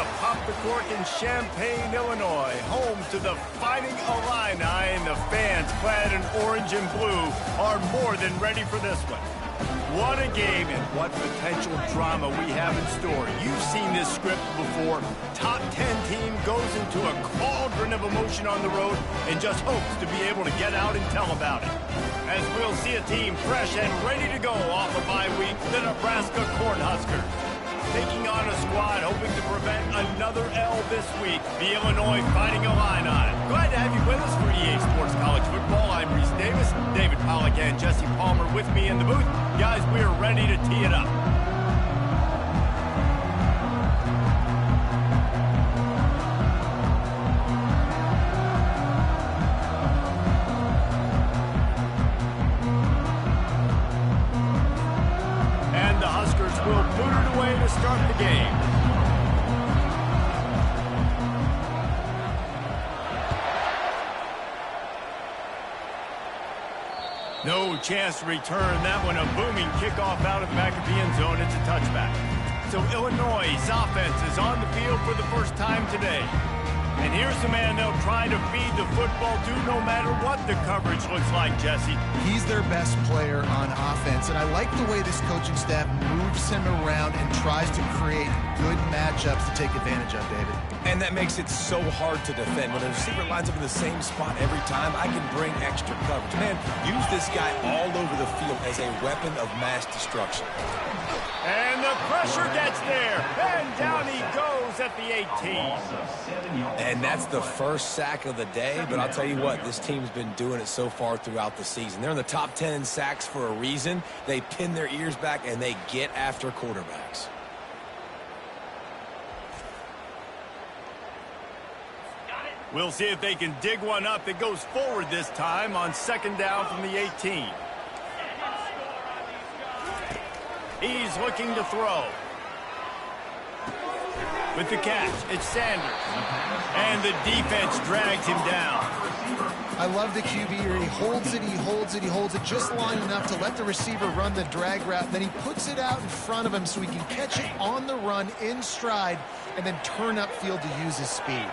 to pop the cork in Champaign, Illinois, home to the Fighting Illini, and the fans clad in orange and blue are more than ready for this one. What a game and what potential drama we have in store. You've seen this script before. Top 10 team goes into a cauldron of emotion on the road and just hopes to be able to get out and tell about it. As we'll see a team fresh and ready to go off a bye week, the Nebraska Cornhuskers. Taking on a squad hoping to prevent another L this week, the Illinois Fighting Illini. Glad to have you with us for EA Sports College Football. I'm Reese Davis, David Pollack and Jesse Palmer with me in the booth. Guys, we are ready to tee it up. Will put it away to start the game. No chance to return that one. A booming kickoff out of the back of the end zone. It's a touchback. So Illinois' offense is on the field for the first time today. And here's the man they'll try to feed the football to no matter what the coverage looks like, Jesse. He's their best player on offense, and I like the way this coaching staff moves him around and tries to create good matchups to take advantage of, David. And that makes it so hard to defend. When a receiver lines up in the same spot every time, I can bring extra coverage. Man, use this guy all over the field as a weapon of mass destruction. And the pressure gets there. And down he goes at the 18. And that's the first sack of the day. But I'll tell you what, this team's been doing it so far throughout the season. They're in the top 10 in sacks for a reason. They pin their ears back and they get after quarterbacks. We'll see if they can dig one up that goes forward this time on second down from the 18. He's looking to throw. With the catch, it's Sanders. And the defense drags him down. I love the QB here. He holds it, he holds it, he holds it just long enough to let the receiver run the drag route. Then he puts it out in front of him so he can catch it on the run in stride and then turn upfield to use his speed.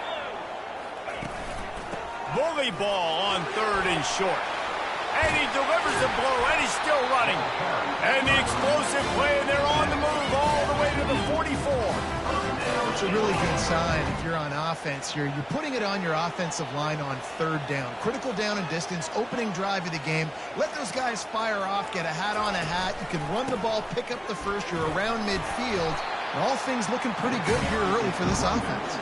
Bully ball on third and short. And he delivers the blow, and he's still running. And the explosive play, and they're on the move all the way to the 44. It's a really good sign if you're on offense here. You're putting it on your offensive line on third down. Critical down and distance, opening drive of the game. Let those guys fire off, get a hat on a hat. You can run the ball, pick up the first. You're around midfield. And all things looking pretty good here early for this offense.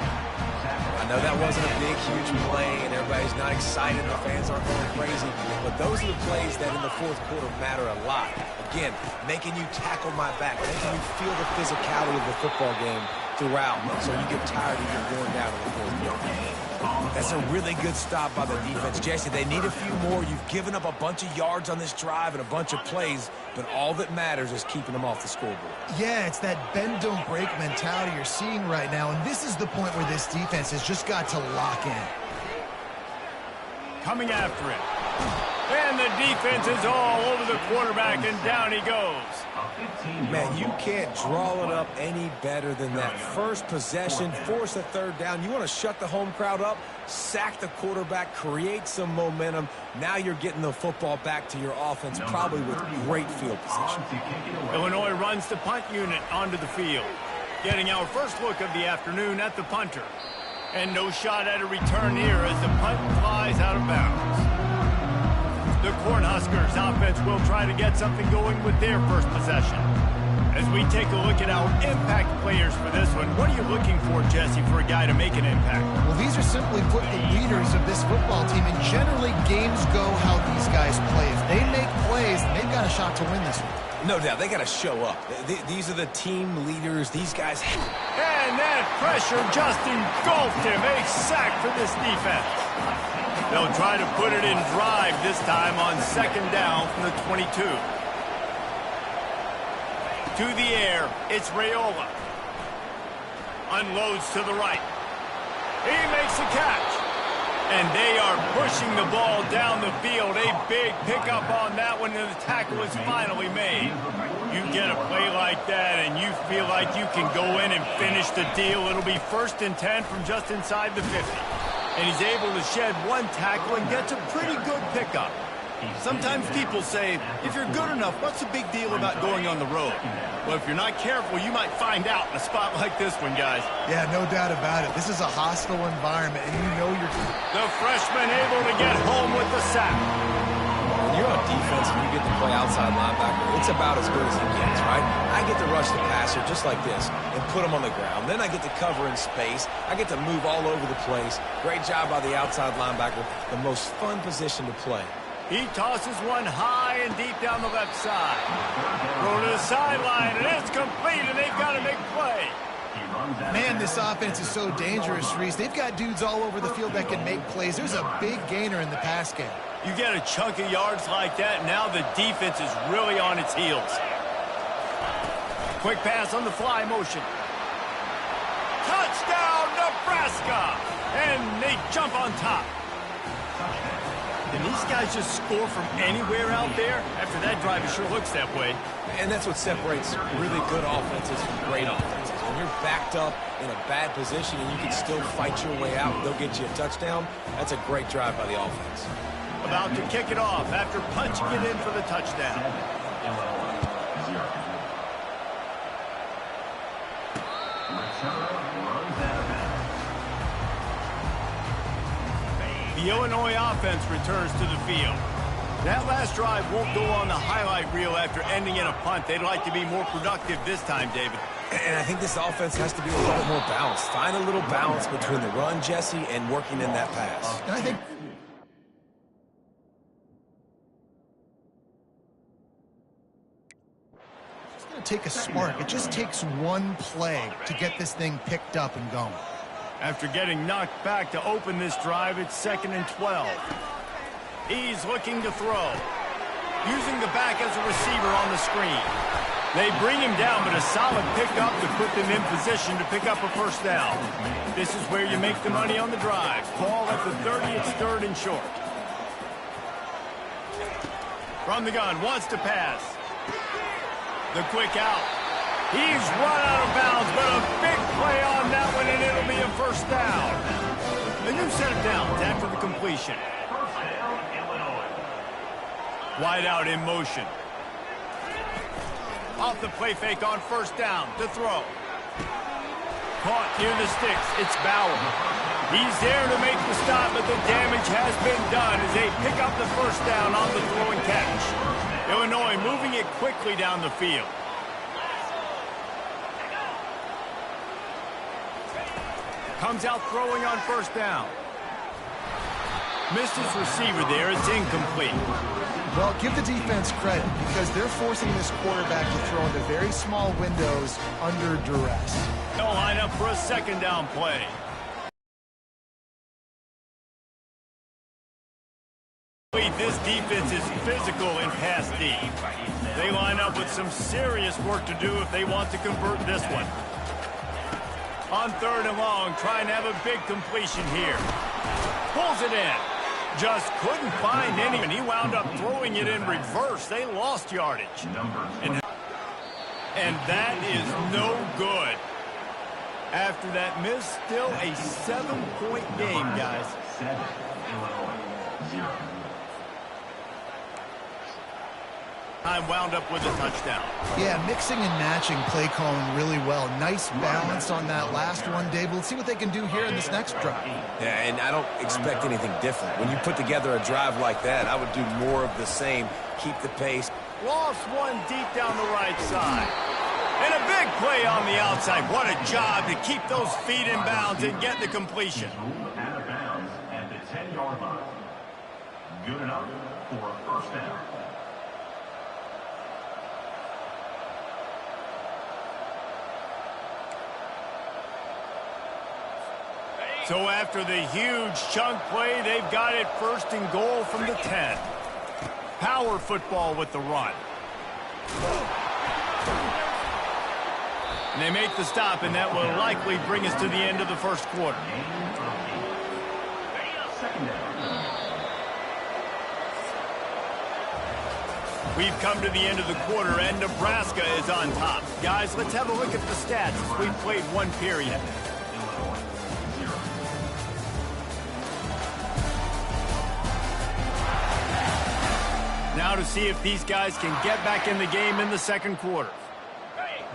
I know that wasn't a big, huge play, and everybody's not excited. The fans aren't going crazy. But those are the plays that in the fourth quarter matter a lot. Again, making you tackle my back, making you feel the physicality of the football game throughout, so you get tired of your going down in the fourth quarter. That's a really good stop by the defense. Jesse, they need a few more. You've given up a bunch of yards on this drive and a bunch of plays, but all that matters is keeping them off the scoreboard. Yeah, it's that bend, don't break mentality you're seeing right now, and this is the point where this defense has just got to lock in. Coming after it. And the defense is all over the quarterback, and down he goes. Man, you can't draw it up any better than that. First possession, force a third down. You want to shut the home crowd up, sack the quarterback, create some momentum. Now you're getting the football back to your offense, probably with great field position. Illinois runs the punt unit onto the field. Getting our first look of the afternoon at the punter. And no shot at a return here as the punt flies out of bounds. The Cornhuskers offense will try to get something going with their first possession. As we take a look at our impact players for this one, what are you looking for, Jesse, for a guy to make an impact? Well, these are simply put the leaders of this football team, and generally games go how these guys play. If they make plays, they've got a shot to win this one. No doubt, they got to show up. These are the team leaders. These guys. And that pressure just engulfed him. A sack for this defense. They'll try to put it in drive this time on second down from the 22. To the air, it's Raiola. Unloads to the right. He makes the catch. And they are pushing the ball down the field. A big pickup on that one, and the tackle is finally made. You get a play like that, and you feel like you can go in and finish the deal. It'll be 1st and 10 from just inside the 50. And he's able to shed one tackle and gets a pretty good pickup. Sometimes people say, if you're good enough, what's the big deal about going on the road? Well, if you're not careful, you might find out in a spot like this one, guys. Yeah, no doubt about it. This is a hostile environment, and you know you're... The freshman able to get home with the sack. When you're on defense and you get to play outside linebacker, it's about as good as it gets, right? I get to rush the passer just like this and put him on the ground. Then I get to cover in space. I get to move all over the place. Great job by the outside linebacker. The most fun position to play. He tosses one high and deep down the left side. Throw to the sideline, and it's complete, and they've got a big play. Man, this offense is so dangerous, Reese. They've got dudes all over the field that can make plays. There's a big gainer in the pass game. You get a chunk of yards like that, now the defense is really on its heels. Quick pass on the fly motion. Touchdown, Nebraska! And they jump on top. Can these guys just score from anywhere out there? After that drive, it sure looks that way. And that's what separates really good offenses from great offenses. When you're backed up in a bad position and you can still fight your way out and they'll get you a touchdown, that's a great drive by the offense. About to kick it off after punching it in for the touchdown. The Illinois offense returns to the field. That last drive won't go on the highlight reel after ending in a punt. They'd like to be more productive this time, David. And I think this offense has to be a little bit more balanced. Find a little balance between the run, Jesse, and working in that pass. And I think... it's going to take a spark. It just takes one play to get this thing picked up and going. After getting knocked back to open this drive, it's 2nd and 12. He's looking to throw. Using the back as a receiver on the screen. They bring him down, but a solid pickup to put them in position to pick up a first down. This is where you make the money on the drive. Ball at the 30, it's 3rd and short. From the gun, wants to pass. The quick out. He's run out of bounds, but a big play on that one, and it'll be a first down. A new set of downs after the completion. Wide out in motion. Off the play fake on first down to throw. Caught near the sticks. It's Bauer. He's there to make the stop, but the damage has been done as they pick up the first down on the throw and catch. Illinois moving it quickly down the field. Comes out throwing on first down. Missed his receiver there. It's incomplete. Well, give the defense credit because they're forcing this quarterback to throw into very small windows under duress. They'll line up for a 2nd down play. This defense is physical in pass D. They line up with some serious work to do if they want to convert this one. On 3rd and long, trying to have a big completion here. Pulls it in. Just couldn't find any, and he wound up throwing it in reverse. They lost yardage. And that is no good. After that miss, still a 7-point game, guys. Time wound up with a touchdown. Yeah, mixing and matching play calling really well. Nice balance on that last one, Dave. Let's see what they can do here in this next drive. Yeah, and I don't expect anything different. When you put together a drive like that, I would do more of the same. Keep the pace. Lost one deep down the right side. And a big play on the outside. What a job to keep those feet in bounds and get the completion. Out of bounds at the 10-yard line. Good enough for a first down. So after the huge chunk play, they've got it 1st and goal from the 10. Power football with the run. And they make the stop, and that will likely bring us to the end of the first quarter. second down. We've come to the end of the quarter, and Nebraska is on top. Guys, let's have a look at the stats as we've played one period. Now to see if these guys can get back in the game in the second quarter.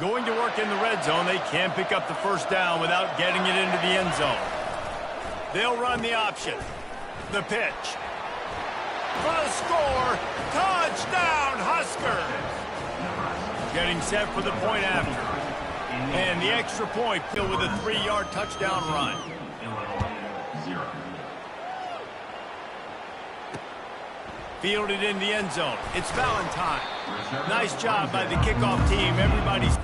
Going to work in the red zone, they can't pick up the first down without getting it into the end zone. They'll run the option. The pitch. For the score, touchdown Huskers! Getting set for the point after. And the extra point filled with a 3-yard touchdown run. Fielded in the end zone. It's Valentine. Nice job by the kickoff team. Everybody's...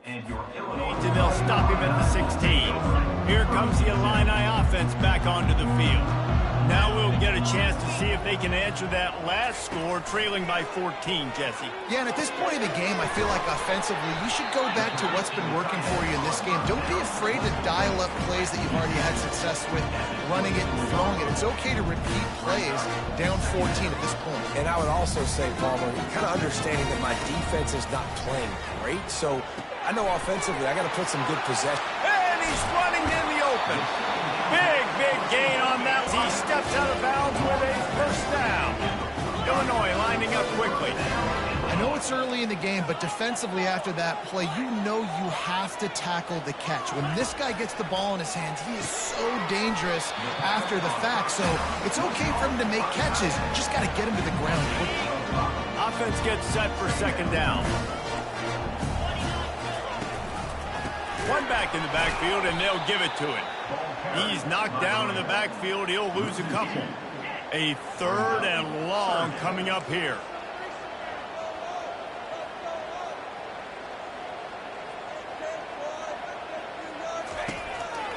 And your Illinois. They'll stop him at the 16. Here comes the Illini offense back onto the field. Now we'll get a chance to see if they can answer that last score, trailing by 14, Jesse. Yeah, and at this point of the game, I feel like offensively, you should go back to what's been working for you in this game. Don't be afraid to dial up plays that you've already had success with, running it and throwing it. It's okay to repeat plays down 14 at this point. And I would also say, Palmer, kind of understanding that my defense is not playing great, so I know offensively I got to put some good possession. And he's running in the open. Big gain on that. He steps out of bounds with a first down. Illinois lining up quickly. I know it's early in the game, but defensively after that play, you know you have to tackle the catch. When this guy gets the ball in his hands, he is so dangerous after the fact. So it's okay for him to make catches. You just got to get him to the ground quickly. Offense gets set for second down. One back in the backfield, and they'll give it to him. He's knocked down in the backfield. He'll lose a couple. A third and long coming up here.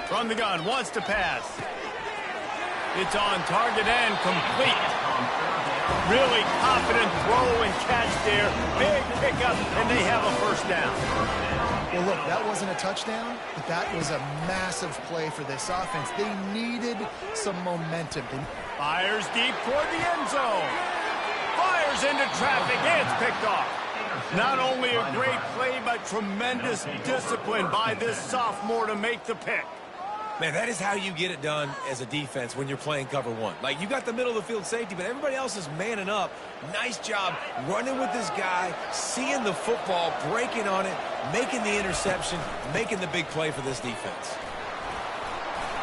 From the gun, wants to pass. It's on target and complete. Really confident throw and catch there. Big pickup, and they have a first down. Well, look, that wasn't a touchdown, but that was a massive play for this offense. They needed some momentum. Fires deep toward the end zone. Fires into traffic. It's picked off. Not only a great play, but tremendous discipline by this sophomore to make the pick. Man, that is how you get it done as a defense when you're playing cover one. Like, you got the middle of the field safety, but everybody else is manning up. Nice job running with this guy, seeing the football, breaking on it, making the interception, making the big play for this defense.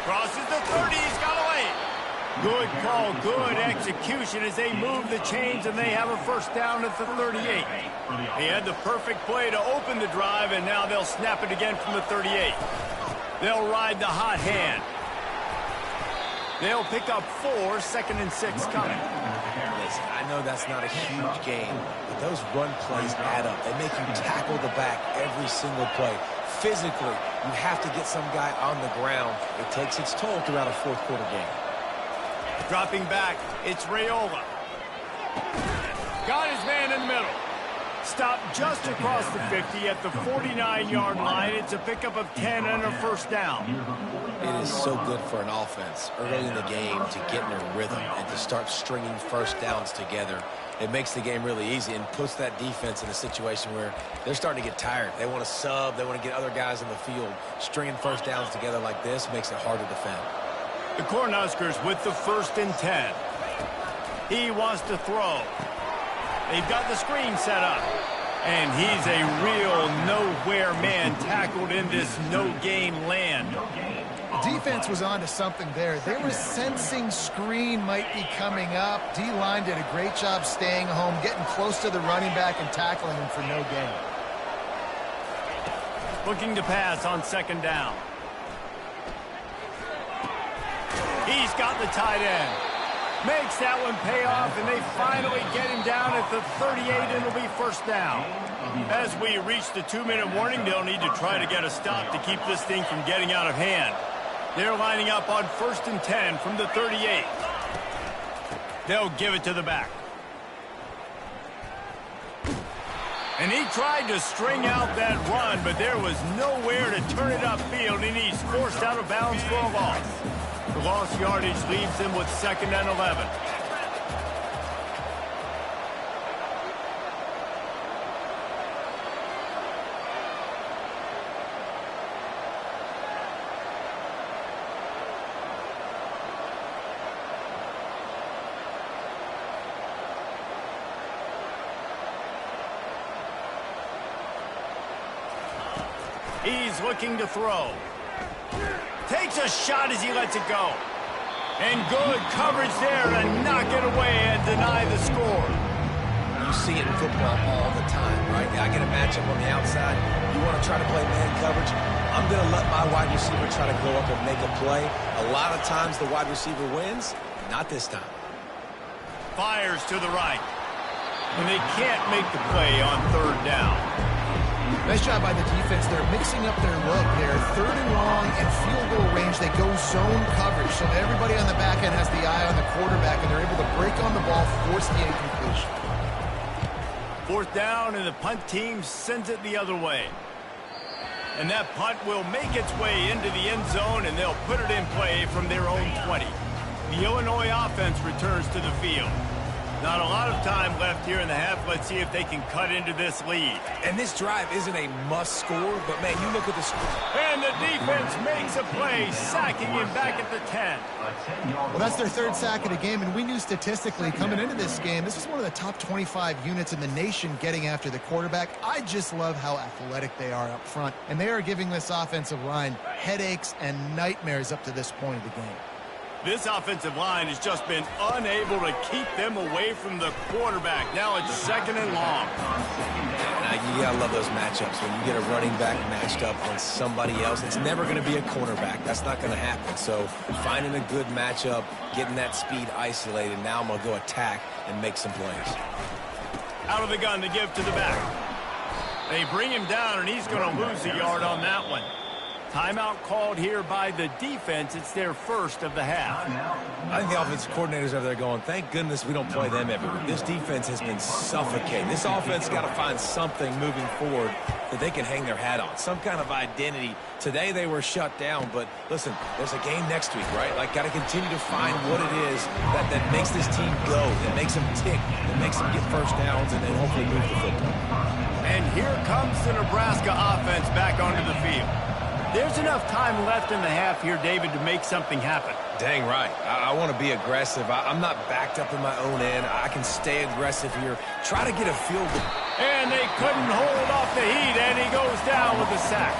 Crosses the 30. He's got away. Good call, good execution as they move the chains, and they have a first down at the 38. He had the perfect play to open the drive, and now they'll snap it again from the 38. They'll ride the hot hand. They'll pick up 4, 2nd and 6 coming. Listen, I know that's not a huge gain, but those run plays add up. They make you tackle the back every single play. Physically, you have to get some guy on the ground. It takes its toll throughout a fourth quarter game. Dropping back, it's Raiola. Got his man in the middle. Stopped just across the 50 at the 49-yard line. It's a pickup of 10 and a first down. It is so good for an offense early in the game to get in a rhythm and to start stringing first downs together. It makes the game really easy and puts that defense in a situation where they're starting to get tired. They want to sub. They want to get other guys in the field. Stringing first downs together like this makes it hard to defend. The Cornhuskers with the 1st and 10. He wants to throw. They've got the screen set up. And he's a real nowhere man tackled in this no-gain land. Defense was on to something there. They were sensing screen might be coming up. D-line did a great job staying home, getting close to the running back and tackling him for no gain. Looking to pass on 2nd down. He's got the tight end. Makes that one pay off, and they finally get him down at the 38, and it'll be first down. As we reach the 2-minute warning, they'll need to try to get a stop to keep this thing from getting out of hand. They're lining up on 1st and 10 from the 38. They'll give it to the back. And he tried to string out that run, but there was nowhere to turn it upfield, and he's forced out of bounds for a loss. The lost yardage leaves him with 2nd and 11. He's looking to throw. Takes a shot as he lets it go. And good coverage there to knock it away and deny the score. You see it in football all the time, right? I get a matchup on the outside. You want to try to play man coverage? I'm going to let my wide receiver try to go up and make a play. A lot of times the wide receiver wins. Not this time. Fires to the right. And they can't make the play on 3rd down. Nice job by the defense. They're mixing up their look. They're 3rd and long and field goal range. They go zone coverage, so everybody on the back end has the eye on the quarterback, and they're able to break on the ball, force the incompletion. 4th down, and the punt team sends it the other way. And that punt will make its way into the end zone, and they'll put it in play from their own 20. The Illinois offense returns to the field. Not a lot of time left here in the half. Let's see if they can cut into this lead. And this drive isn't a must score, but, man, you look at the score. And the defense makes a play, sacking him back at the 10. Well, that's their 3rd sack of the game, and we knew statistically coming into this game, this was one of the top 25 units in the nation getting after the quarterback. I just love how athletic they are up front, and they are giving this offensive line headaches and nightmares up to this point of the game. This offensive line has just been unable to keep them away from the quarterback. Now it's 2nd and long. You gotta love those matchups. When you get a running back matched up on somebody else, it's never going to be a cornerback. That's not going to happen. So finding a good matchup, getting that speed isolated, now I'm going to go attack and make some plays. Out of the gun to give to the back. They bring him down, and he's going to lose a yard on that one. Timeout called here by the defense. It's their 1st of the half. I think the offensive coordinators over there going, thank goodness we don't play them every week. This defense has been suffocating. This offense got to find something moving forward that they can hang their hat on, some kind of identity. Today they were shut down, but listen, there's a game next week, right? Like, got to continue to find what it is that makes this team go, that makes them tick, that makes them get 1st downs, and then hopefully move the football. And here comes the Nebraska offense back onto the field. There's enough time left in the half here, David, to make something happen. Dang right. I want to be aggressive. I'm not backed up in my own end. I can stay aggressive here. Try to get a field goal. And they couldn't hold off the heat, and he goes down with a sack.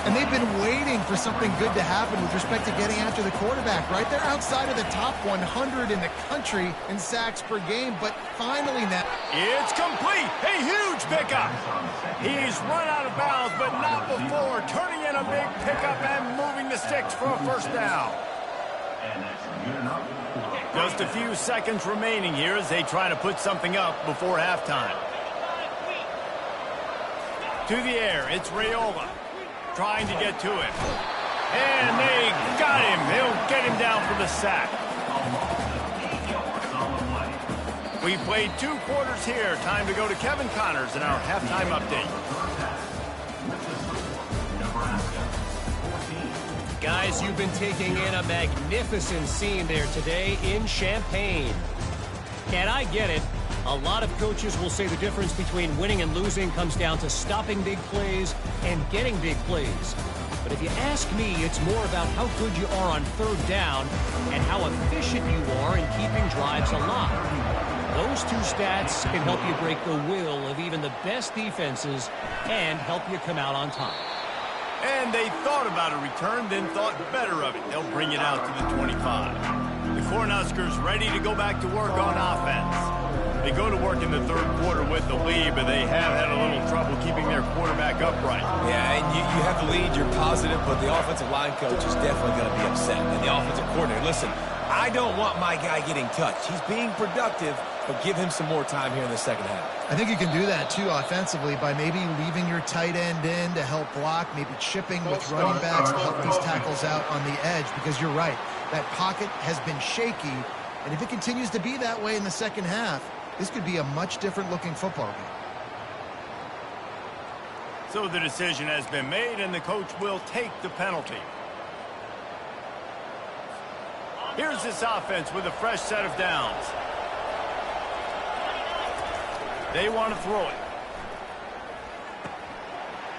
And they've been waiting for something good to happen with respect to getting after the quarterback, right? They're outside of the top 100 in the country in sacks per game, but finally now. It's complete. A huge pickup. He's run out of bounds, but not before turning in a big pickup and moving the sticks for a 1st down. Just a few seconds remaining here as they try to put something up before halftime. To the air, it's Raiola. Trying to get to him. And they got him. They'll get him down for the sack. We played 2 quarters here. Time to go to Kevin Connors in our halftime update. Guys, you've been taking in a magnificent scene there today in Champaign. And I get it. A lot of coaches will say the difference between winning and losing comes down to stopping big plays and getting big plays. But if you ask me, it's more about how good you are on 3rd down and how efficient you are in keeping drives alive. Those 2 stats can help you break the will of even the best defenses and help you come out on top. And they thought about a return, then thought better of it. They'll bring it out to the 25. The Cornhuskers ready to go back to work on offense. They go to work in the 3rd quarter with the lead, but they have had a little trouble keeping their quarterback upright. Yeah, and you have the lead, you're positive, but the offensive line coach is definitely going to be upset. And the offensive coordinator, listen, I don't want my guy getting touched. He's being productive. but give him some more time here in the second half. I think you can do that, too, offensively, by maybe leaving your tight end in to help block, maybe chipping with running backs to help these tackles out on the edge, because you're right. That pocket has been shaky, and if it continues to be that way in the second half, this could be a much different-looking football game. So the decision has been made, and the coach will take the penalty. Here's this offense with a fresh set of downs. They want to throw it.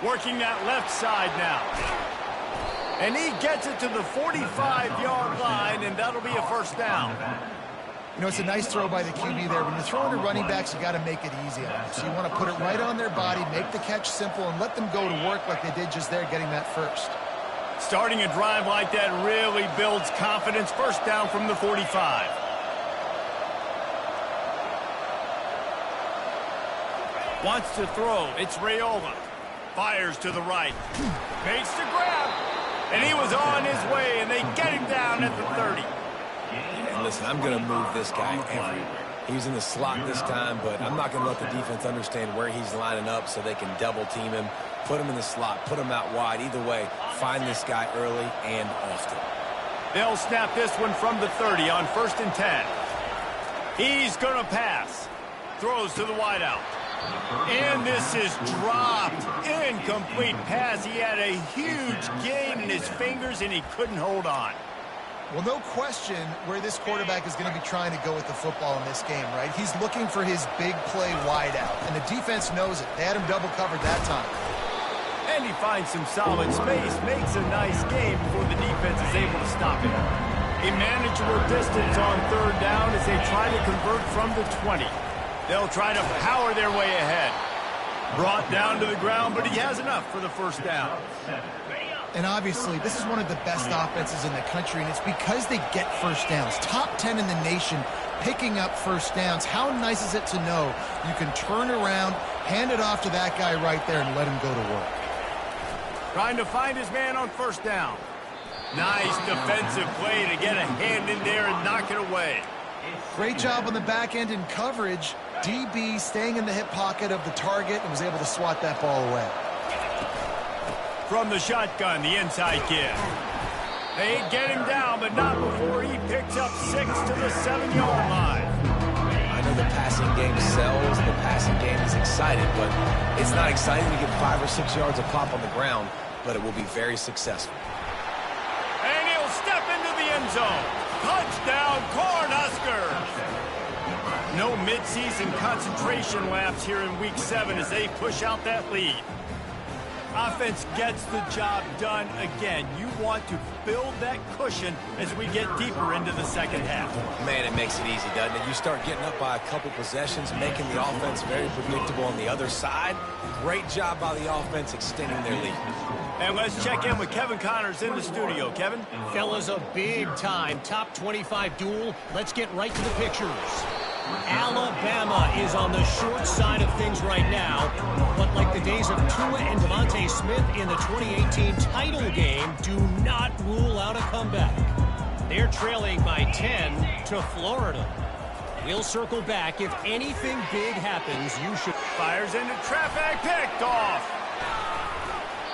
Working that left side now. And he gets it to the 45-yard line, and that'll be a first down. You know, it's a nice throw by the QB there. When you're throwing to running backs, you got to make it easy on them. So you want to put it right on their body, make the catch simple, and let them go to work like they did just there, getting that first. Starting a drive like that really builds confidence. First down from the 45. Wants to throw. It's Raiola. Fires to the right. Makes the grab. And he was on his way, and they get him down at the 30. And listen, I'm going to move this guy everywhere. He's in the slot this time, but I'm not going to let the defense understand where he's lining up so they can double team him, put him in the slot, put him out wide. Either way, find this guy early and often. They'll snap this one from the 30 on 1st and 10. He's going to pass. Throws to the wideout. And this is dropped. Incomplete pass. He had a huge gain in his fingers, and he couldn't hold on. Well, no question where this quarterback is going to be trying to go with the football in this game, right? He's looking for his big play wideout, and the defense knows it. They had him double covered that time. And he finds some solid space, makes a nice game before the defense is able to stop him. A manageable distance on 3rd down as they try to convert from the 20. They'll try to power their way ahead. Brought down to the ground, but he has enough for the first down. And obviously, this is one of the best offenses in the country, and it's because they get first downs. Top 10 in the nation picking up first downs. How nice is it to know you can turn around, hand it off to that guy right there, and let him go to work. Trying to find his man on 1st down. Nice defensive play to get a hand in there and knock it away. Great job on the back end in coverage. DB staying in the hip pocket of the target and was able to swat that ball away. From the shotgun, the inside kid. They get him down, but not before he picks up 6 to the 7-yard line. I know the passing game sells, the passing game is exciting, but it's not exciting to get 5 or 6 yards of pop on the ground, but it will be very successful. And he'll step into the end zone. Touchdown, Cornhuskers! No midseason concentration lapse here in Week 7 as they push out that lead. Offense gets the job done again. You want to build that cushion as we get deeper into the second half. Man, it makes it easy, doesn't it? You start getting up by a couple possessions, making the offense very predictable on the other side. Great job by the offense extending their lead. And let's check in with Kevin Connors in the studio. Kevin? Fellas, a big-time top 25 duel. Let's get right to the pictures. Alabama is on the short side of things right now, but like the days of Tua and Devontae Smith in the 2018 title game, do not rule out a comeback. They're trailing by 10 to Florida. We'll circle back. If anything big happens, you should... Fires into traffic, picked off.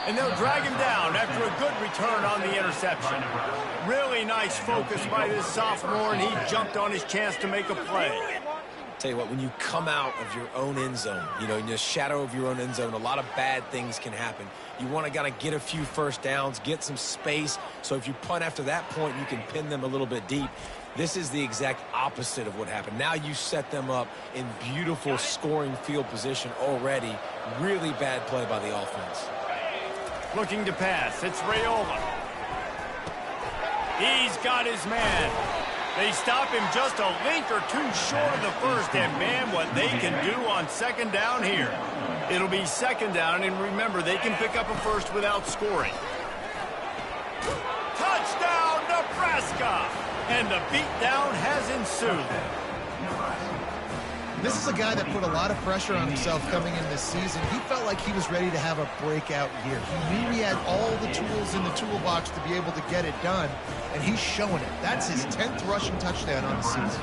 And they'll drag him down after a good return on the interception. Really nice focus by this sophomore, and he jumped on his chance to make a play. Tell you what, when you come out of your own end zone, you know, in the shadow of your own end zone, a lot of bad things can happen. You want to kind of get a few first downs, get some space, so if you punt after that point, you can pin them a little bit deep. This is the exact opposite of what happened. Now you set them up in beautiful scoring field position already. Really bad play by the offense. Looking to pass. It's Raiola. He's got his man. They stop him just a link or two short of the first, and man, what they can do on 2nd down here. It'll be 2nd down, and remember, they can pick up a first without scoring. Touchdown, Nebraska! And the beatdown has ensued. This is a guy that put a lot of pressure on himself coming in this season. He felt like he was ready to have a breakout year. He knew he had all the tools in the toolbox to be able to get it done, and he's showing it. That's his 10th rushing touchdown on the season.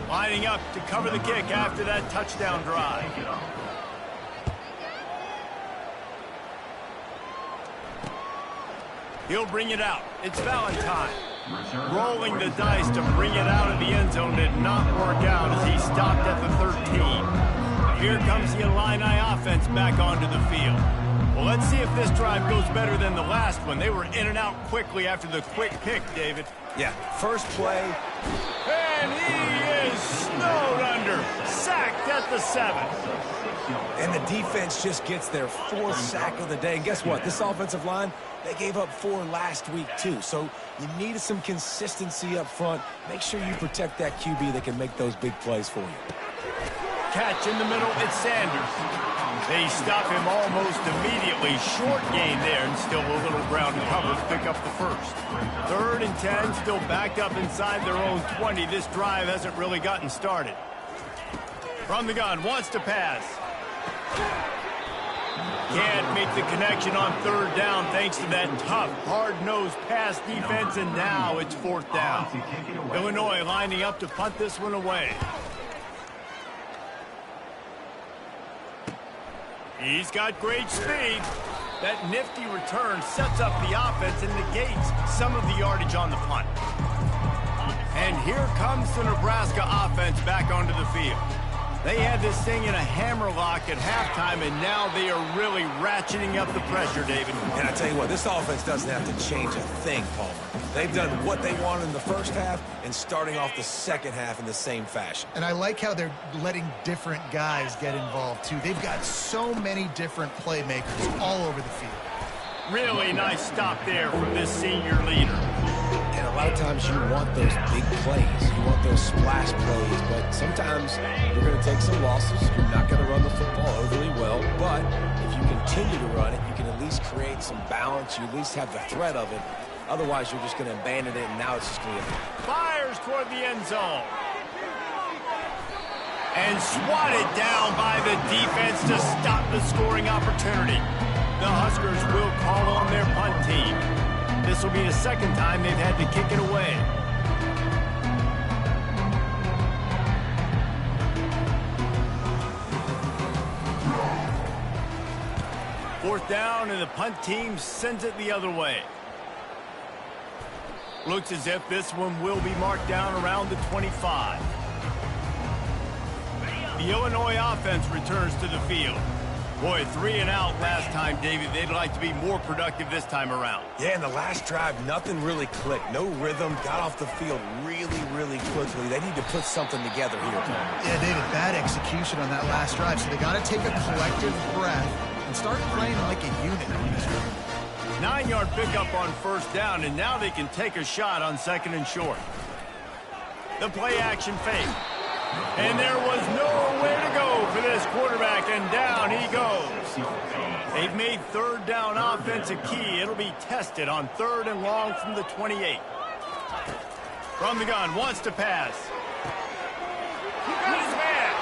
Lining up to cover the kick after that touchdown drive. He'll bring it out. It's Valentine. Rolling the dice to bring it out of the end zone did not work out as he stopped at the 13. Here comes the Illini offense back onto the field. Well, let's see if this drive goes better than the last one. They were in and out quickly after the quick pick, David. Yeah, first play. And he is snowed under. Sacked at the 7. And the defense just gets their 4th sack of the day. And guess what? This offensive line, they gave up 4 last week, too. So you needed some consistency up front. Make sure you protect that QB that can make those big plays for you. Catch in the middle, it's Sanders. They stop him almost immediately. Short gain there, and still a little ground to cover to pick up the first. 3rd and 10, still backed up inside their own 20. This drive hasn't really gotten started. From the gun, wants to pass. Can't make the connection on 3rd down thanks to that tough, hard-nosed pass defense, and now it's 4th down. Illinois lining up to punt this one away. He's got great speed. That nifty return sets up the offense and negates some of the yardage on the punt. And here comes the Nebraska offense back onto the field. They had this thing in a hammerlock at halftime, and now they are really ratcheting up the pressure, David. And I tell you what, this offense doesn't have to change a thing, Palmer. They've done what they wanted in the first half and starting off the second half in the same fashion. And I like how they're letting different guys get involved, too. They've got so many different playmakers all over the field. Really nice stop there from this senior leader. And a lot of times you want those big plays. You want those splash plays. But sometimes you're going to take some losses. You're not going to run the football overly well. But if you continue to run it, you can at least create some balance. You at least have the threat of it. Otherwise, you're just going to abandon it, and now it's just going to get... Fires toward the end zone. And swatted down by the defense to stop the scoring opportunity. The Huskers will call on their punt team. This will be the second time they've had to kick it away. Fourth down, and the punt team sends it the other way. Looks as if this one will be marked down around the 25. The Illinois offense returns to the field. Boy, 3 and out last time, David. They'd like to be more productive this time around. Yeah, in the last drive, nothing really clicked. No rhythm. Got off the field really, really quickly. They need to put something together here, Tom. Yeah, David, bad execution on that last drive. So they got to take a collective breath and start playing like a unit on this one. 9-yard pickup on first down, and now they can take a shot on 2nd and short. The play action fake. And there was nowhere to go for this quarterback, and down he goes. They've made 3rd down offense a key. It'll be tested on 3rd and long from the 28. From the gun, wants to pass. He got his man.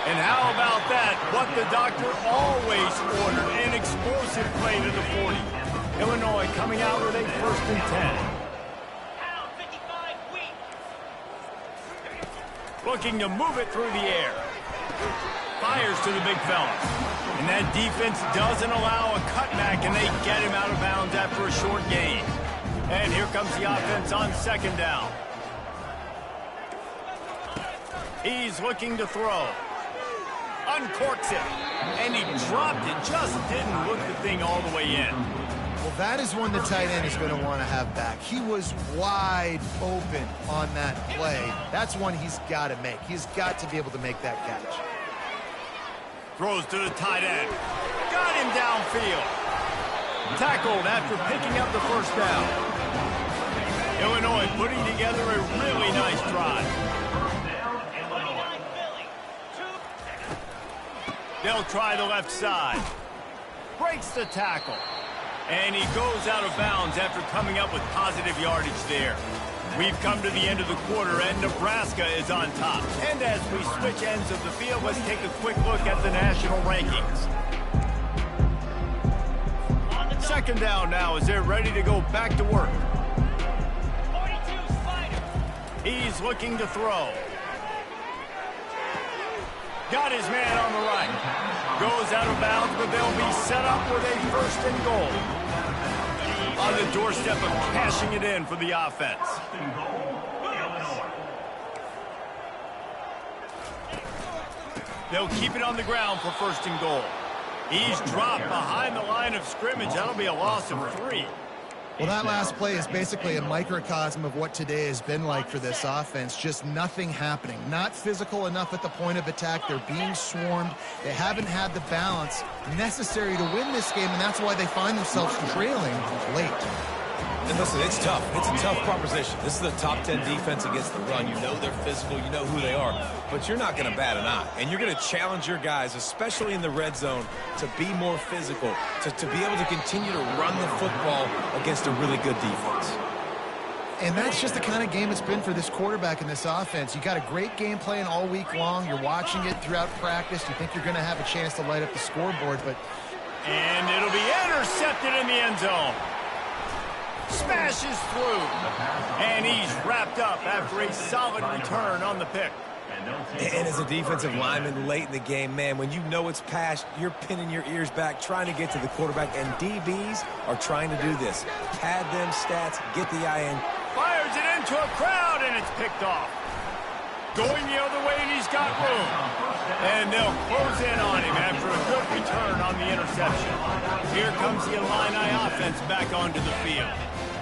And how about that? What the doctor always ordered, an explosive play to the 40. Illinois coming out with a 1st and 10. Looking to move it through the air. Fires to the big fella. And that defense doesn't allow a cutback, and they get him out of bounds after a short gain. And here comes the offense on 2nd down. He's looking to throw. Uncorks it. And he dropped it. Just didn't look the thing all the way in. Well, that is one the tight end is going to want to have back. He was wide open on that play. That's one he's got to make. He's got to be able to make that catch. Throws to the tight end. Got him downfield. Tackled after picking up the 1st down. Illinois putting together a really nice drive. They'll try the left side. Breaks the tackle. And he goes out of bounds after coming up with positive yardage there. We've come to the end of the quarter, and Nebraska is on top. And as we switch ends of the field, let's take a quick look at the national rankings. 2nd down now as they're ready to go back to work. He's looking to throw. Got his man on the right. Goes out of bounds, but they'll be set up with a 1st and goal. On the doorstep of cashing it in for the offense. They'll keep it on the ground for 1st and goal. He's dropped behind the line of scrimmage. That'll be a loss of 3. Well, that last play is basically a microcosm of what today has been like for this offense. Just nothing happening. Not physical enough at the point of attack. They're being swarmed. They haven't had the balance necessary to win this game, and that's why they find themselves trailing late. And listen, it's tough. It's a tough proposition. This is the top 10 defense against the run. You know they're physical. You know who they are. But you're not going to bat an eye. And you're going to challenge your guys, especially in the red zone, to be more physical, to be able to continue to run the football against a really good defense. And that's just the kind of game it's been for this quarterback in this offense. You got a great game plan all week long. You're watching it throughout practice. You think you're going to have a chance to light up the scoreboard, but... And it'll be intercepted in the end zone. Smashes through. And he's wrapped up after a solid return on the pick. And as a defensive lineman late in the game, man, when you know it's passed, you're pinning your ears back, trying to get to the quarterback, and DBs are trying to do this. Pad them stats, get the eye in. Fires it into a crowd, and it's picked off. Going the other way, and he's got room. And they'll close in on him after a good return on the interception. Here comes the Illini offense back onto the field.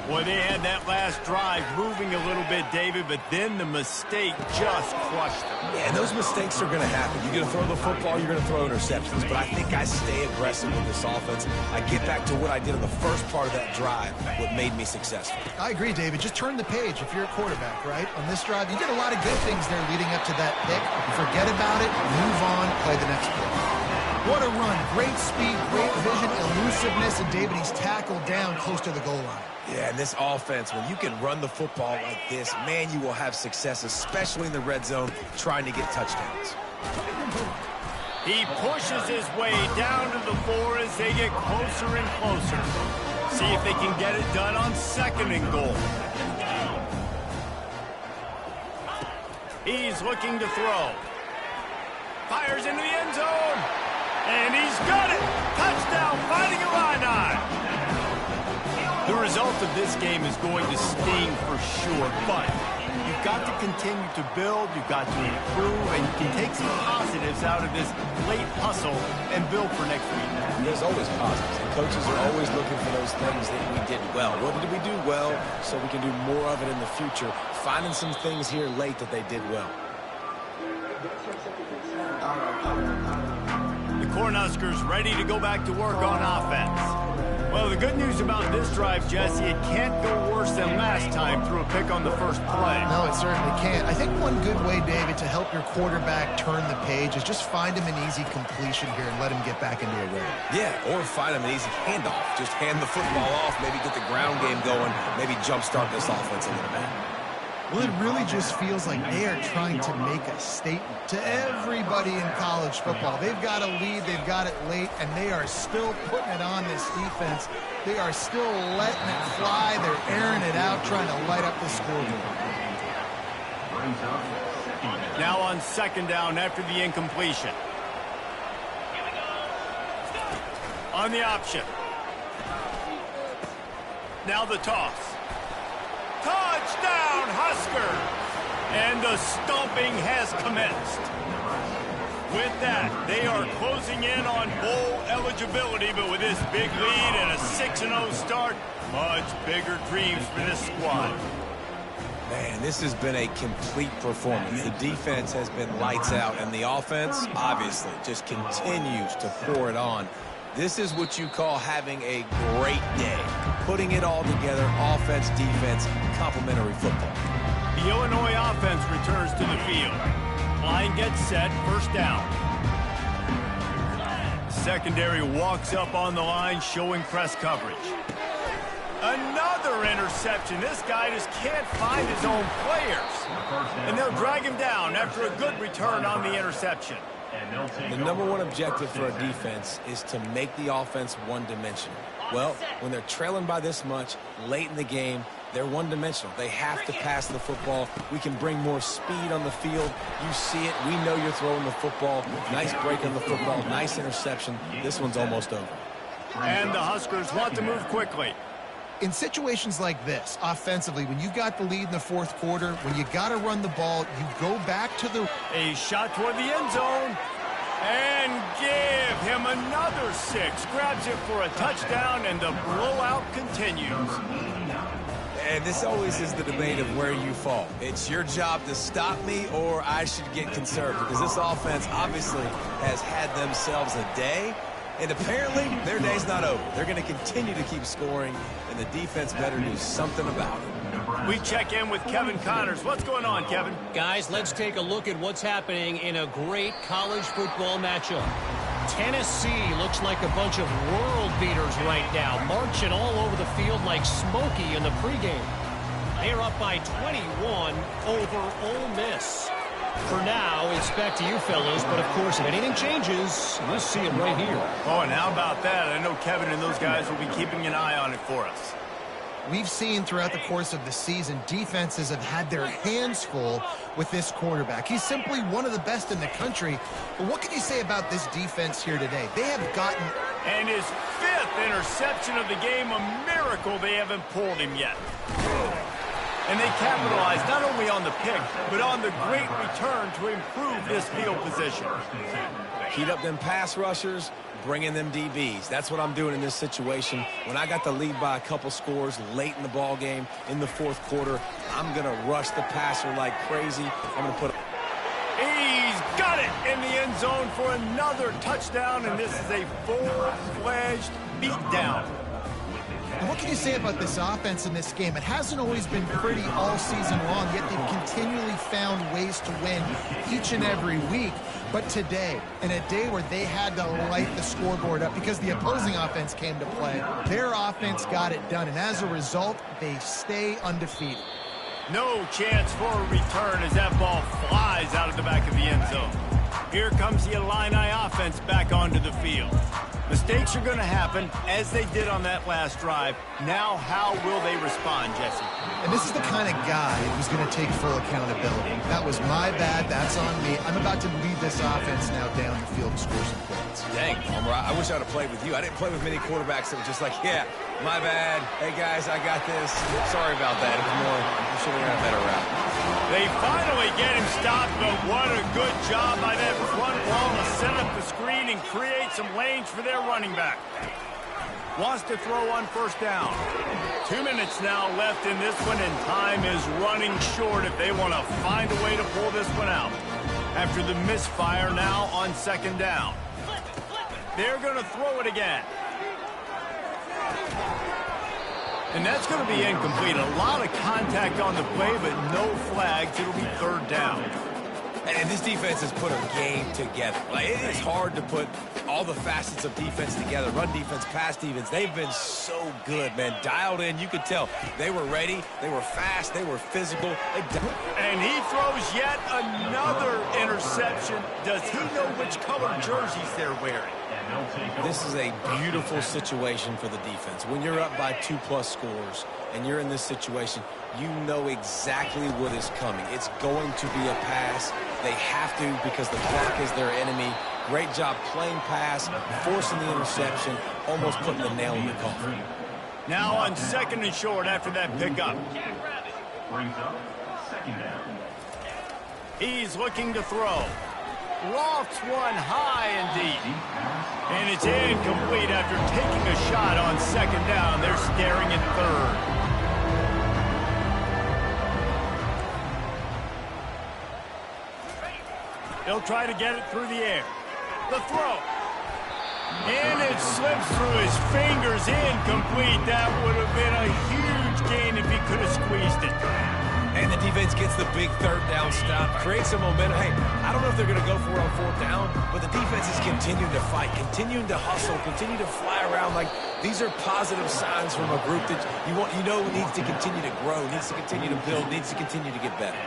Boy, they had that last drive moving a little bit, David, but then the mistake just crushed them. Yeah, and those mistakes are going to happen. You're going to throw the football, you're going to throw interceptions. But I think I stay aggressive with this offense. I get back to what I did in the first part of that drive, what made me successful. I agree, David. Just turn the page if you're a quarterback, right? On this drive, you did a lot of good things there leading up to that pick. Forget about it, move on, play the next play. What a run. Great speed, great vision, elusiveness, and David, he's tackled down close to the goal line. Yeah, and this offense, when you can run the football like this, man, you will have success, especially in the red zone, trying to get touchdowns. He pushes his way down to the 4 as they get closer and closer. See if they can get it done on 2nd and goal. He's looking to throw. Fires into the end zone. And he's got it. Touchdown, Fighting Illini. The result of this game is going to sting for sure, but you've got to continue to build, you've got to improve, and you can take some positives out of this late hustle and build for next week. There's always positives, and coaches are always looking for those things that we did well. What did we do well so we can do more of it in the future? Finding some things here late that they did well. The Cornhuskers ready to go back to work on offense. Well, the good news about this drive, Jesse, it can't go worse than last time through a pick on the first play. No, it certainly can't. I think one good way, David, to help your quarterback turn the page is just find him an easy completion here and let him get back into a rhythm. Yeah, or find him an easy handoff. Just hand the football off, maybe get the ground game going, maybe jumpstart this offense a little bit. Well, it really just feels like they are trying to make a statement to everybody in college football. They've got a lead, they've got it late, and they are still putting it on this defense. They are still letting it fly. They're airing it out, trying to light up the scoreboard. Now on 2nd down after the incompletion. On the option. Now the toss. Touchdown, Husker! And the stomping has commenced. With that, they are closing in on bowl eligibility, but with this big lead and a 6-0 start, much bigger dreams for this squad. Man, this has been a complete performance. The defense has been lights out, and the offense, obviously, just continues to pour it on. This is what you call having a great day. Putting it all together, offense, defense, complementary football. The Illinois offense returns to the field. Line gets set, 1st down. Secondary walks up on the line, showing press coverage. Another interception. This guy just can't find his own players. And they'll drag him down after a good return on the interception. The #1 objective for a defense is to make the offense one-dimensional. Well, when they're trailing by this much late in the game, They're one-dimensional. They have to pass the football. We can bring more speed on the field. You see it. We know you're throwing the football. Nice break on the football. Nice interception. This one's almost over. And the Huskers want to move quickly. In situations like this, offensively, when you've got the lead in the fourth quarter, when you got to run the ball, you go back to the... A shot toward the end zone. And give him another 6. Grabs it for a touchdown, and the blowout continues. And this always is the debate of where you fall. It's your job to stop me, or I should get conservative, because this offense obviously has had themselves a day, and apparently their day's not over. They're going to continue to keep scoring, and the defense better do something about it. We check in with Kevin Connors. What's going on, Kevin? Guys, let's take a look at what's happening in a great college football matchup. Tennessee looks like a bunch of world beaters right now, marching all over the field like Smokey in the pregame. They're up by 21 over Ole Miss. For now, it's back to you fellas, but of course, if anything changes, we'll see it right here. Oh, and how about that? I know Kevin and those guys will be keeping an eye on it for us. We've seen throughout the course of the season, defenses have had their hands full with this quarterback. He's simply one of the best in the country. But what can you say about this defense here today? They have gotten... And his 5th interception of the game, a miracle they haven't pulled him yet. And they capitalized not only on the pick, but on the great return to improve this field position. Heat up them pass rushers, bring in them DBs. That's what I'm doing in this situation. When I got the lead by a couple scores late in the ball game, in the fourth quarter, I'm going to rush the passer like crazy. I'm going to put... He's got it in the end zone for another touchdown, and this is a full-fledged beatdown. And what can you say about this offense in this game? It hasn't always been pretty all season long, yet they've continually found ways to win each and every week. But today, in a day where they had to light the scoreboard up because the opposing offense came to play, their offense got it done. And as a result, they stay undefeated. No chance for a return as that ball flies out of the back of the end zone. Here comes the Illini offense back onto the field. Mistakes are going to happen, as they did on that last drive. Now, how will they respond, Jesse? And this is the kind of guy who's going to take full accountability. That was my bad. That's on me. I'm about to lead this offense now down the field and score some points. Dang, Palmer, I wish I would have played with you. I didn't play with many quarterbacks that were just like, yeah, my bad. Hey, guys, I got this. Sorry about that. It was more, I'm sure we ran a better route. They finally get him stopped, but what a good job by that front wall to set up the screen and create some lanes for their running back. Wants to throw on first down. 2 minutes now left in this one, and time is running short if they want to find a way to pull this one out. After the misfire now on second down. They're going to throw it again. And that's going to be incomplete. A lot of contact on the play, but no flags. It'll be third down. And this defense has put a game together. Like, it is hard to put all the facets of defense together. Run defense, pass defense. They've been so good, man. Dialed in. You could tell they were ready. They were fast. They were physical. And he throws yet another interception. Does he know which color jerseys they're wearing? This is a beautiful situation for the defense. When you're up by 2+ scores and you're in this situation, you know exactly what is coming. It's going to be a pass. They have to because the clock is their enemy. Great job playing pass, forcing the interception, almost putting the nail in the coffin. Now on second and short after that pickup. Brings up second down. He's looking to throw. Lofts one high and deep. And it's incomplete after taking a shot on second down. They're staring at third. He'll try to get it through the air. The throw. And it slips through his fingers. Incomplete. That would have been a huge gain if he could have squeezed it. And the defense gets the big third down stop, creates some momentum. Hey, I don't know if they're going to go for it on fourth down, but the defense is continuing to fight, continuing to hustle, continue to fly around. Like, these are positive signs from a group that you know needs to continue to grow, needs to continue to build, needs to continue to get better.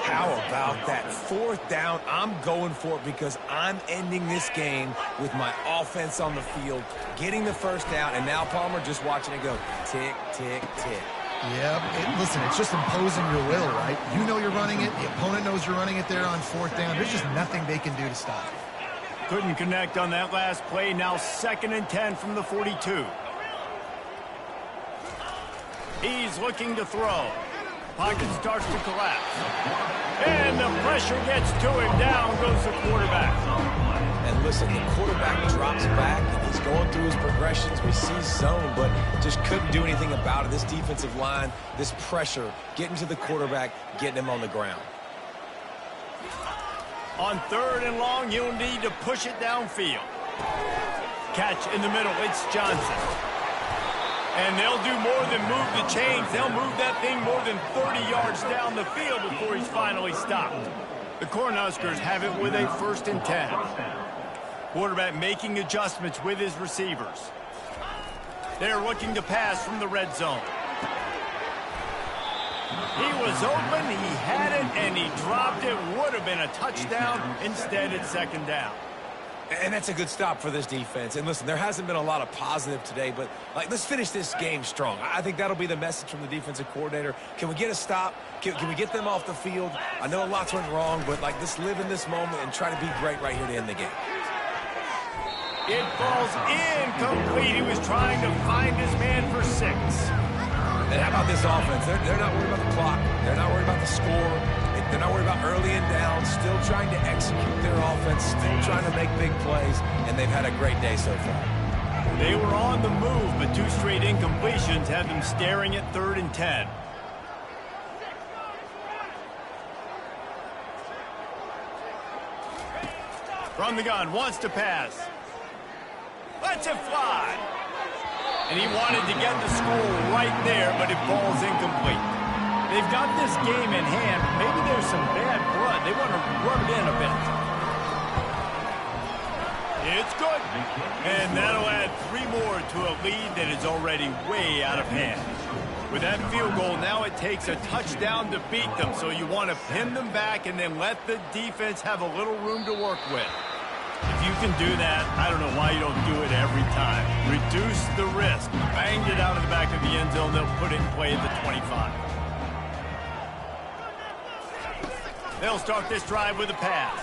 How about that fourth down? I'm going for it because I'm ending this game with my offense on the field, getting the first down, and now Palmer just watching it go tick, tick, tick. Yeah, listen, it's just imposing your will, right? You know you're running it. The opponent knows you're running it there on fourth down. There's just nothing they can do to stop it. Couldn't connect on that last play. Now 2nd and 10 from the 42. He's looking to throw. Pocket starts to collapse. And the pressure gets to him. Down goes the quarterback. And listen, the quarterback drops back, and he's going through his progressions. We see zone, but just couldn't do anything about it. This defensive line, this pressure, getting to the quarterback, getting him on the ground. On 3rd and long, you'll need to push it downfield. Catch in the middle. It's Johnson. And they'll do more than move the chains. They'll move that thing more than 30 yards down the field before he's finally stopped. The Cornhuskers have it with a 1st and 10. Quarterback making adjustments with his receivers. They're looking to pass from the red zone. He was open, he had it, and he dropped it. Would have been a touchdown. Instead, it's 2nd down. And that's a good stop for this defense. And listen, there hasn't been a lot of positive today, but let's finish this game strong. I think that'll be the message from the defensive coordinator. Can we get a stop? Can we get them off the field? I know lots went wrong, but let's live in this moment and try to be great right here to end the game. It falls incomplete. He was trying to find his man for 6. And how about this offense? They're not worried about the clock. They're not worried about the score. They're not worried about early and down. Still trying to execute their offense. Still trying to make big plays. And they've had a great day so far. They were on the move, but 2 straight incompletions had them staring at 3rd and 10. From the gun, wants to pass. Lets it fly. And he wanted to get the score right there, but it falls incomplete. They've got this game in hand. Maybe there's some bad blood. They want to rub it in a bit. It's good. And that'll add 3 more to a lead that is already way out of hand. With that field goal, now it takes a touchdown to beat them. So you want to pin them back and then let the defense have a little room to work with. If you can do that, I don't know why you don't do it every time. Reduce the risk. Banged it out of the back of the end zone. They'll put it in play at the 25. They'll start this drive with a pass.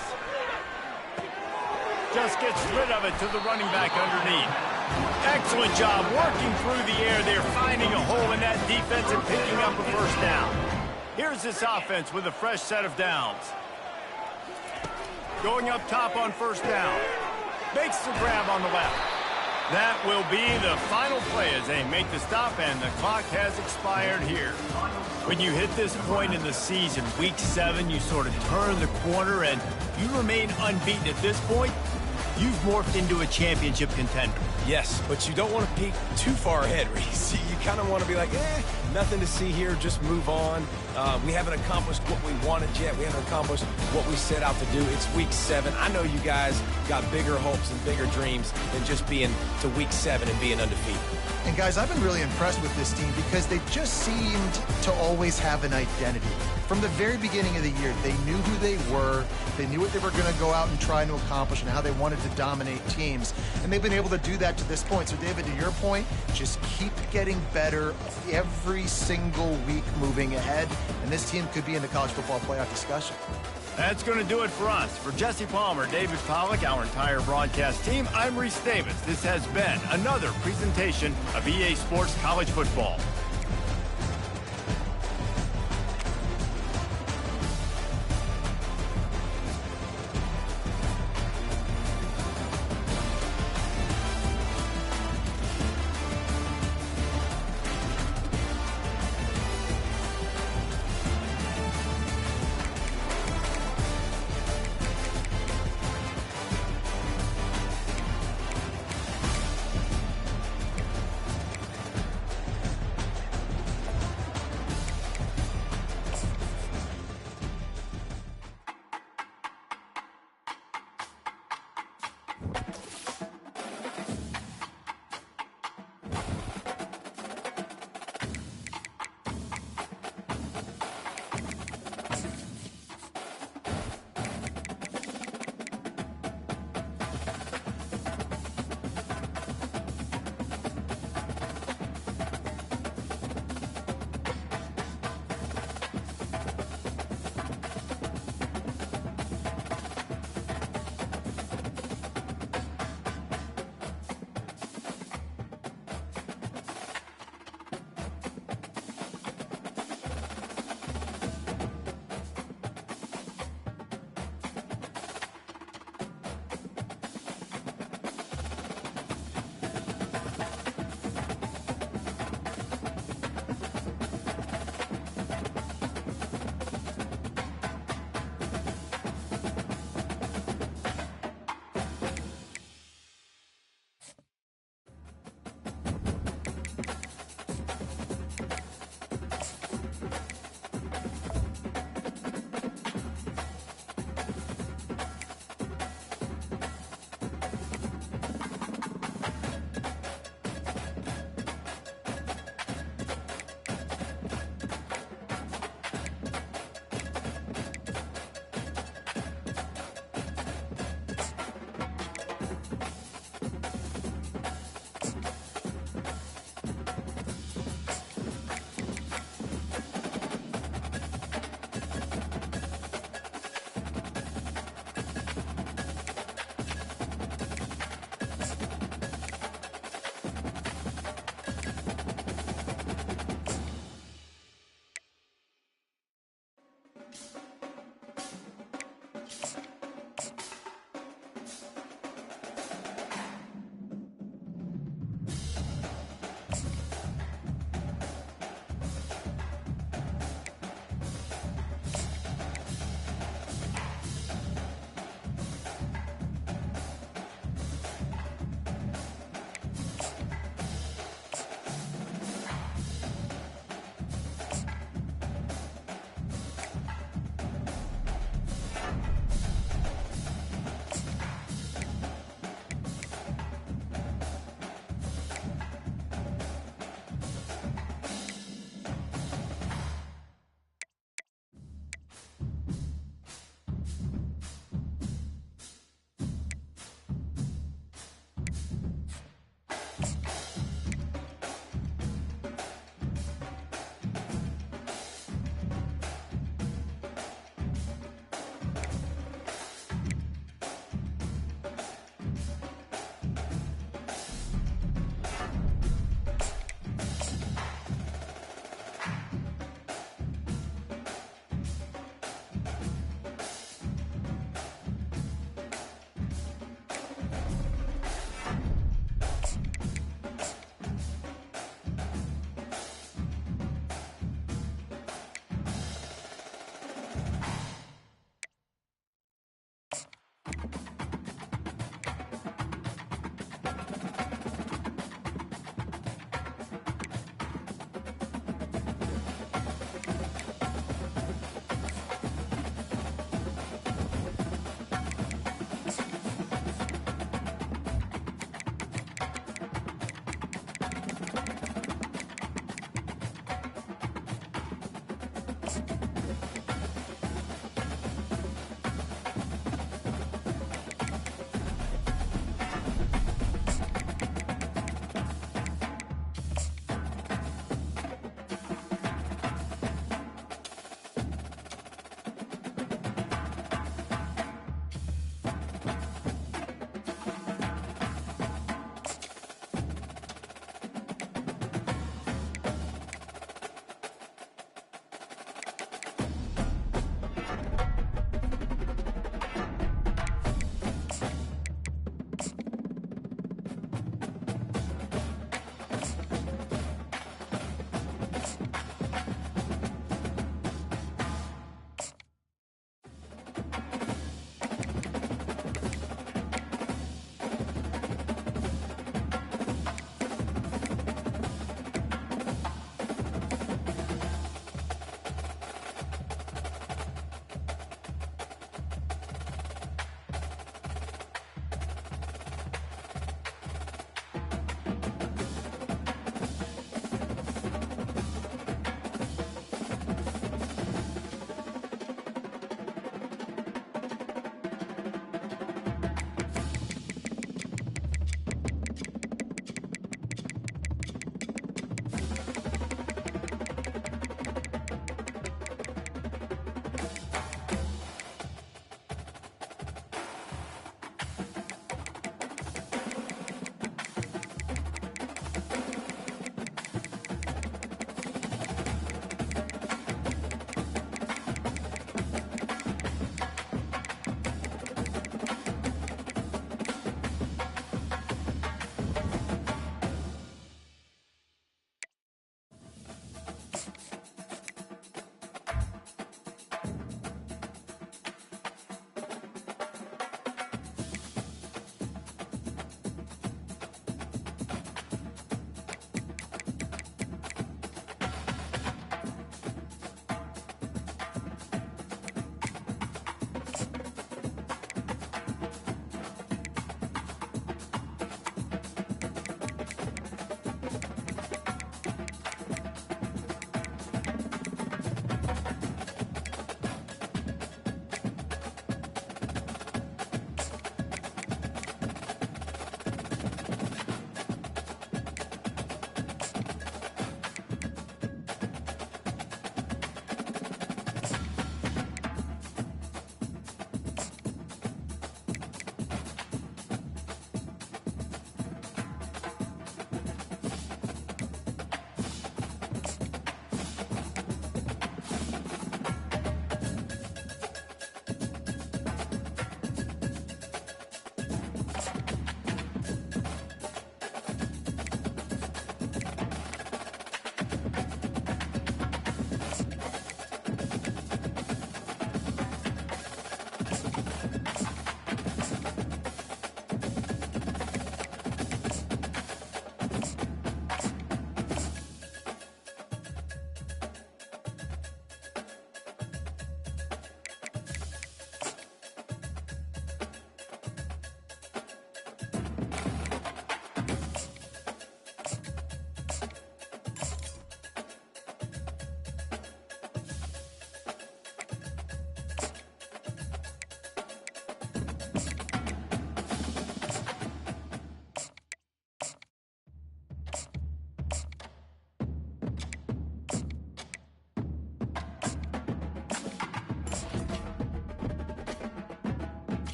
Just gets rid of it to the running back underneath. Excellent job working through the air. They're finding a hole in that defense and picking up a 1st down. Here's this offense with a fresh set of downs. Going up top on 1st down. Makes the grab on the left. That will be the final play as they make the stop, and the clock has expired here. When you hit this point in the season, week 7, you sort of turn the corner and you remain unbeaten. At this point, you've morphed into a championship contender. Yes, but you don't want to peek too far ahead, Reese. You kind of want to be like, nothing to see here, just move on. We haven't accomplished what we wanted yet. We haven't accomplished what we set out to do. It's week 7. I know you guys got bigger hopes and bigger dreams than just being to week 7 and being undefeated. And guys, I've been really impressed with this team because they just seemed to always have an identity. From the very beginning of the year, they knew who they were, they knew what they were going to go out and try to accomplish and how they wanted to dominate teams. And they've been able to do that to this point. So, David, to your point, just keep getting better every single week moving ahead. And this team could be in the college football playoff discussion. That's going to do it for us. For Jesse Palmer, David Pollack, our entire broadcast team, I'm Reese Davis. This has been another presentation of EA Sports College Football.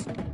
offense.